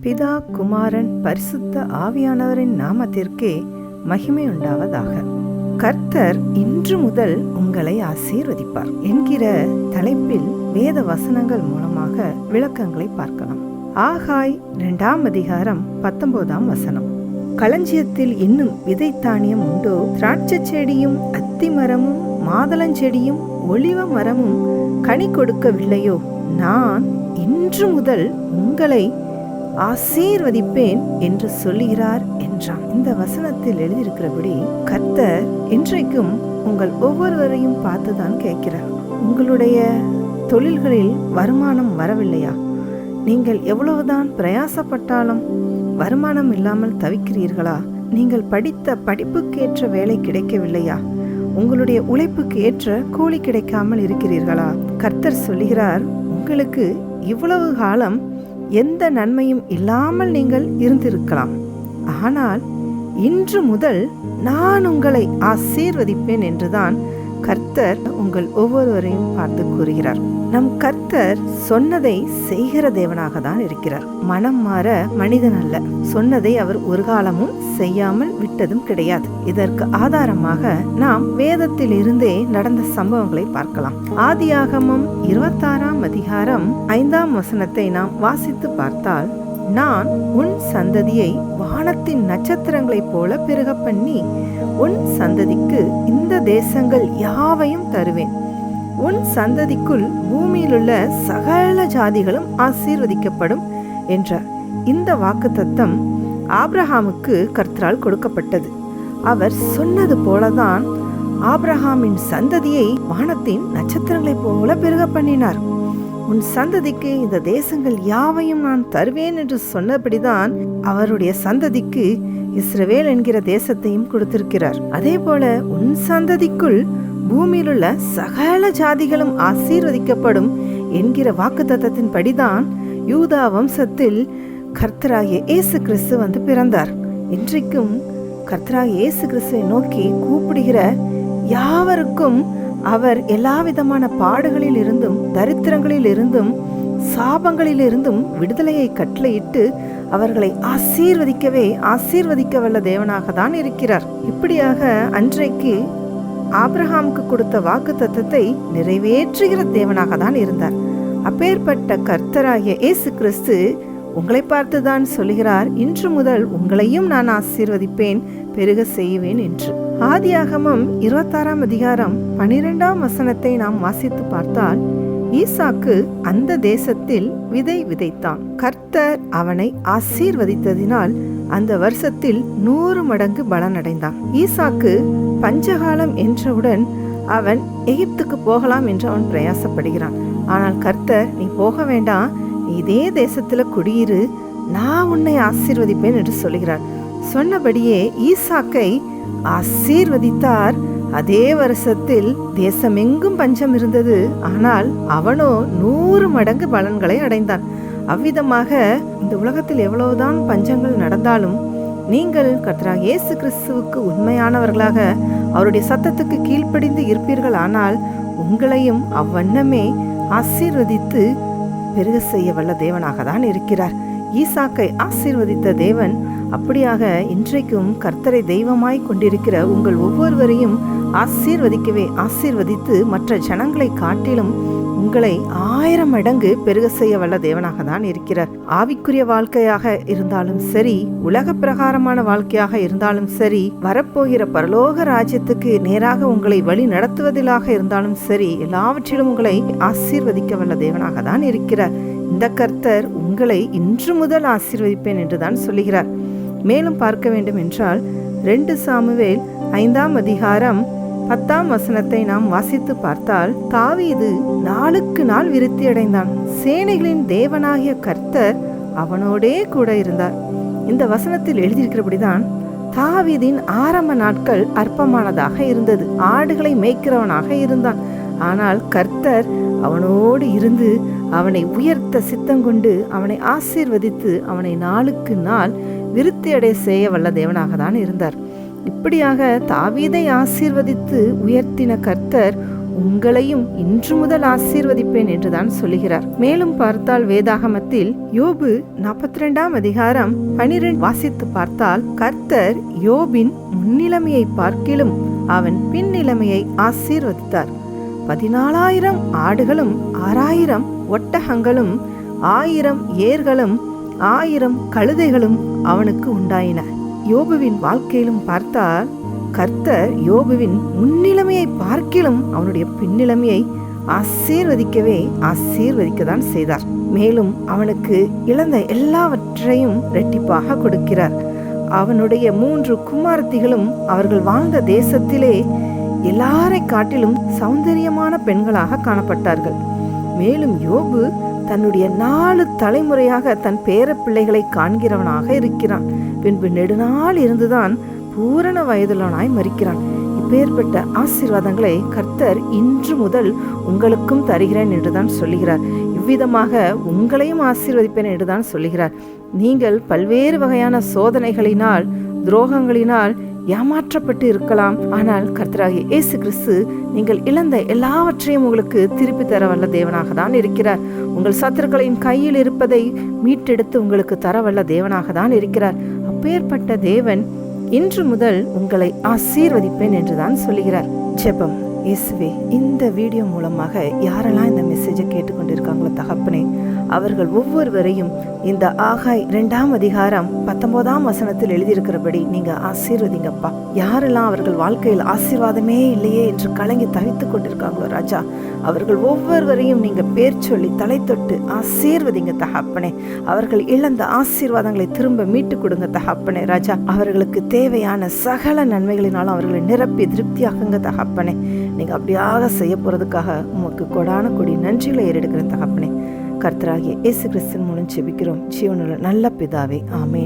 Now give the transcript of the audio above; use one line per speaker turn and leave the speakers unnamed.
பிதா, குமாரன், பரிசுத்த ஆவியானவரின் நாமத்திற்கே மகிமை உண்டாவதாக. கர்த்தர் இன்று முதல் உங்களை ஆசீர்வதிப்பார் என்கிற தலைப்பில் வேத வசனங்கள் மூலமாக விளக்கங்களை பார்க்கலாம். ஆகாய் 2 அதிகாரம் 19 வசனம். களஞ்சியத்தில் இன்னும் விதை தானியம் உண்டோ? திராட்சை செடியும் அத்தி மரமும் மாதளஞ்செடியும் ஒலிவ மரமும் கனி கொடுக்கவில்லையோ? நான் இன்று முதல் உங்களை ஆசீர்வதிப்பேன் என்று சொல்லுகிறார் என்றான். இந்த வசனத்தில் எழுதியிருக்கிறபடி கர்த்தர் இன்றைக்கும் உங்கள் ஒவ்வொருவரையும் பார்த்துதான் கேட்கிறார். உங்களுடைய தொழில்களில் வருமானம் வரவில்லையா? நீங்கள் எவ்வளவுதான் பிரயாசப்பட்டாலும் வருமானம் இல்லாமல் தவிக்கிறீர்களா? நீங்கள் படித்த படிப்புக்கேற்ற வேலை கிடைக்கவில்லையா? உங்களுடைய உழைப்புக்கு ஏற்ற கூலி கிடைக்காமல் இருக்கிறீர்களா? கர்த்தர் சொல்லுகிறார், உங்களுக்கு இவ்வளவு காலம் எந்த நன்மையும் இல்லாமல் நீங்கள் இருந்திருக்கலாம். ஆனால் இன்று முதல் நான் உங்களை ஆசீர்வதிப்பேன் என்றுதான் கர்த்தர் உங்கள் ஒவ்வொருவரையும் பார்த்து கூறுகிறார். நம் கர்த்தர் சொன்னதை செய்கிற தேவனாக தான் இருக்கிறார். மனம் மாற மனிதன் அல்ல. சொன்னதை அவர் ஒரு காலமும் செய்யாமல் விட்டதும் கிடையாது. இதற்கு ஆதாரமாக நாம் வேதத்தில் இருந்தே நடந்த சம்பவங்களை பார்க்கலாம். ஆதியாகமம் 26 அதிகாரம் 5 வசனத்தை நாம் வாசித்து பார்த்தால், நான் உன் சந்ததியை வானத்தின் நட்சத்திரங்களைப் போல பெருக பண்ணி உன் சந்ததிக்கு இந்த தேசங்கள் யாவையும் தருவேன். உன் சந்ததிக்குள் பூமியிலுள்ள சகல ஜாதிகளும் ஆசீர்வதிக்கப்படும் என்றார். இந்த வாக்குத்தத்தம் ஆபிரகாமுக்கு கர்த்தரால் கொடுக்கப்பட்டது. அவர் சொன்னது போலதான் ஆபிரகாமின் சந்ததியை வானத்தின் நட்சத்திரங்களைப் போல பெருக பண்ணினார். உன் சந்ததிக்கு இந்த தேசங்கள் யாவையும் நான் தருவேன் என்று சொன்னபடிதான் அவருடைய சந்ததிக்கு இஸ்ரவேல் என்கிற தேசத்தையும் கொடுத்திருக்கிறார். அதே போல உன் சந்ததிக்குள் பூமியிலுள்ள சகல ஜாதிகளும் ஆசீர்வதிக்கப்படும் என்கிற வாக்குத்தத்தத்தின் படிதான் யூதா வம்சத்தில் கர்த்தராகிய இயேசு கிறிஸ்து வந்து பிறந்தார். இன்றைக்கும் கர்த்தராகிய இயேசு கிறிஸ்துவை நோக்கி கூப்பிடுகிற யாவருக்கும் அவர் எல்லா விதமான பாடுகளில் இருந்தும் தரித்திரங்களில் இருந்தும் சாபங்களில் இருந்தும் விடுதலையை கட்டளையிட்டு அவர்களை ஆசீர்வதிக்க வல்ல தேவனாக தான் இருக்கிறார். இப்படியாக அன்றைக்கு ஆபிரகாமுக்கு கொடுத்த வாக்கு தத்தத்தை நிறைவேற்றுகிற தேவனாக தான் இருந்தார். அப்பேற்பட்ட கர்த்தராகிய இயேசு கிறிஸ்து உங்களை பார்த்துதான் சொல்லுகிறார், இன்று முதல் உங்களையும் நான் ஆசீர்வதிப்பேன், பெருக செய்வேன் என்று. ஆதியாகமம் 26 அதிகாரம் 12 வசனத்தை நாம் வாசித்து பார்த்தால், ஈசாக்கு அந்த தேசத்தில் விதை விதைத்தான். கர்த்தர் அவனை ஆசீர்வதித்ததினால் அந்த வருஷத்தில் 100 மடங்கு பலனடைந்தான். ஈசாக்கு பஞ்சகாலம் என்றவுடன் அவன் எகிப்துக்கு போகலாம் என்று அவன் பிரயாசப்படுகிறான். ஆனால் கர்த்தர், நீ போக வேண்டாம், இதே தேசத்துல குடியிரு, நான் உன்னை ஆசீர்வதிப்பேன் என்று சொல்கிறார். சொன்னபடியே ஈசாக்கை ஆசீர்வதித்தார். அதே வருஷத்தில் தேசமெங்கும் பஞ்சம் இருந்தது. ஆனால் அவனோ 100 மடங்கு பலன்களை அடைந்தான். அவ்விதமாக இந்த உலகத்தில் எவ்வளவுதான் பஞ்சங்கள் நடந்தாலும் நீங்கள் கர்த்தராகிய இயேசு கிறிஸ்துவுக்கு உண்மையானவர்களாக அவருடைய சத்தத்துக்கு கீழ்ப்படிந்து இருப்பீர்கள். ஆனால் உங்களையும் அவ்வண்ணமே ஆசீர்வதித்து பெருக செய்ய வல்ல தேவனாக தான் இருக்கிறார். ஈசாக்கை ஆசீர்வதித்த தேவன் அப்படியாக இன்றைக்கும் கர்த்தரை தெய்வமாய் கொண்டிருக்கிற உங்கள் ஒவ்வொருவரையும் ஆசீர்வதித்து மற்ற ஜனங்களை காட்டிலும் உங்களை 1000 மடங்கு பெருக செய்ய வல்ல தேவனாக தான் இருக்கிறார். ஆவிக்குரிய வாழ்க்கையாக இருந்தாலும் சரி, உலக பிரகாரமான வாழ்க்கையாக இருந்தாலும் சரி, வரப்போகிற பரலோக ராஜ்யத்துக்கு நேராக உங்களை வழி நடத்துவதிலாக இருந்தாலும் சரி, எல்லாவற்றிலும் உங்களை ஆசீர்வதிக்க வல்ல தேவனாக தான் இருக்கிறார். இந்த கர்த்தர் உங்களை இன்று முதல் ஆசீர்வதிப்பேன் என்றுதான் சொல்லுகிறார். மேலும் பார்க்க வேண்டும் என்றால் 2 சாமுவேல் 5 அதிகாரம் 10 வசனத்தை நாம் வாசித்து பார்த்தால், தாவீது நாளுக்கு நாள் விருத்தி அடைந்தான். சேனைகளின் தேவனாகிய கர்த்தர் அவனோடே கூட இருந்தார். இந்த வசனத்தில் எழுதியிருக்கிறபடிதான் தாவீதின் ஆரம்ப நாட்கள் அற்பமானதாக இருந்தது. ஆடுகளை மேய்க்கிறவனாக இருந்தான். ஆனால் கர்த்தர் அவனோடு இருந்து அவனை உயர்த்த சித்தங்கொண்டு அவனை ஆசீர்வதித்து அவனை நாளுக்கு நாள் விருத்தியடை செய்ய வல்ல தேவனாக தான் இருந்தார். இப்படியாக தாவீதை ஆசீர்வதித்து உயர்த்தின கர்த்தர் உங்களையும் இன்று முதல் ஆசீர்வதிப்பேன் என்றுதான் சொல்லுகிறார். மேலும் பார்த்தால் வேதாகமத்தில் யோபு 42 அதிகாரம் 12 வாசித்து பார்த்தால் கர்த்தர் யோபின் முன்னிலைமையை பார்க்கிலும் அவன் பின்னிலைமையை ஆசீர்வதித்தார். 14,000 ஆடுகளும் 6,000 ஒட்டகங்களும் 1,000 ஏர்களும் 1,000 கழுதைகளும் அவனுக்கு உண்டாயின. யோபுவின் வாழ்க்கையிலும் பார்த்தால் கர்த்தர் யோபுவின் முன்னிலைமையை பார்க்கிலும் அவனுடைய பின்னிலைமையை ஆசீர்வதிக்கதான் செய்தார். மேலும் அவனுக்கு இழந்த எல்லாவற்றையும் இரட்டிப்பாக கொடுக்கிறார். அவனுடைய 3 குமாரத்திகளும் அவர்கள் வாழ்ந்த தேசத்திலே எல்லாரை காட்டிலும் சௌந்தரியமான பெண்களாக காணப்பட்டார்கள். மேலும் யோபு தன்னுடைய 4 தலைமுறையாக தன் பேர பிள்ளைகளை காண்கிறவனாக இருக்கிறான். பின்பு நெடுநாள் இருந்துதான் பூரண வயதுள்ளவனாய் மரிக்கிறான். இப்பேற்பட்ட ஆசீர்வாதங்களை கர்த்தர் இன்று முதல் உங்களுக்கும் தருகிறேன் என்றுதான் சொல்லுகிறார். இவ்விதமாக உங்களையும் ஆசீர்வதிப்பேன் என்றுதான் சொல்லுகிறார். நீங்கள் பல்வேறு வகையான சோதனைகளினால் துரோகங்களினால் ஏமாற்றப்பட்டு இருக்கலாம். ஆனால் கர்த்தராகிய இயேசு கிறிஸ்து நீங்கள் இழந்த எல்லாவற்றையும் உங்களுக்கு திருப்பி தர வல்ல தேவனாக தான் இருக்கிறார். உங்கள் சத்துருக்களின் கையில் இருப்பதை மீட்டெடுத்து உங்களுக்கு தர வல்ல தேவனாக தான் இருக்கிறார். அப்பேற்பட்ட தேவன் இன்று முதல் உங்களை ஆசீர்வதிப்பேன் என்றுதான் சொல்லுகிறார். ஜெபம். இயேசுவே, இந்த வீடியோ மூலமாக யாரெல்லாம் இந்த மெசேஜை கேட்டுக்கொண்டிருக்காங்களோ தகப்பனே, அவர்கள் ஒவ்வொருவரையும் இந்த ஆகாய் 2 அதிகாரம் 19 வசனத்தில் எழுதியிருக்கிறபடி நீங்க ஆசீர்வதிங்கப்பா. யாரெல்லாம் அவர்கள் வாழ்க்கையில் ஆசீர்வாதமே இல்லையே என்று கலங்கி தவித்துக் கொண்டிருக்காங்களோ ராஜா, அவர்கள் ஒவ்வொருவரையும் நீங்க பேர் சொல்லி தலை தொட்டு ஆசீர்வதிங்க தகப்பனே. அவர்கள் இழந்த ஆசீர்வாதங்களை திரும்ப மீட்டு கொடுங்க தகப்பனே ராஜா. அவர்களுக்கு தேவையான சகல நன்மைகளினாலும் அவர்களை நிரப்பி திருப்தியாக்குங்க தகப்பனே. நீங்க அப்படியாக செய்ய போறதுக்காக உமக்கு கொடான கொடி நன்றிகளை ஏறெடுக்கிற தகப்பனே. கர்த்தராகிய இயேசு கிறிஸ்துவின் மூலம் ஜெபிக்கிறோம் ஜீவனுள்ள நல்ல பிதாவே, ஆமேன்.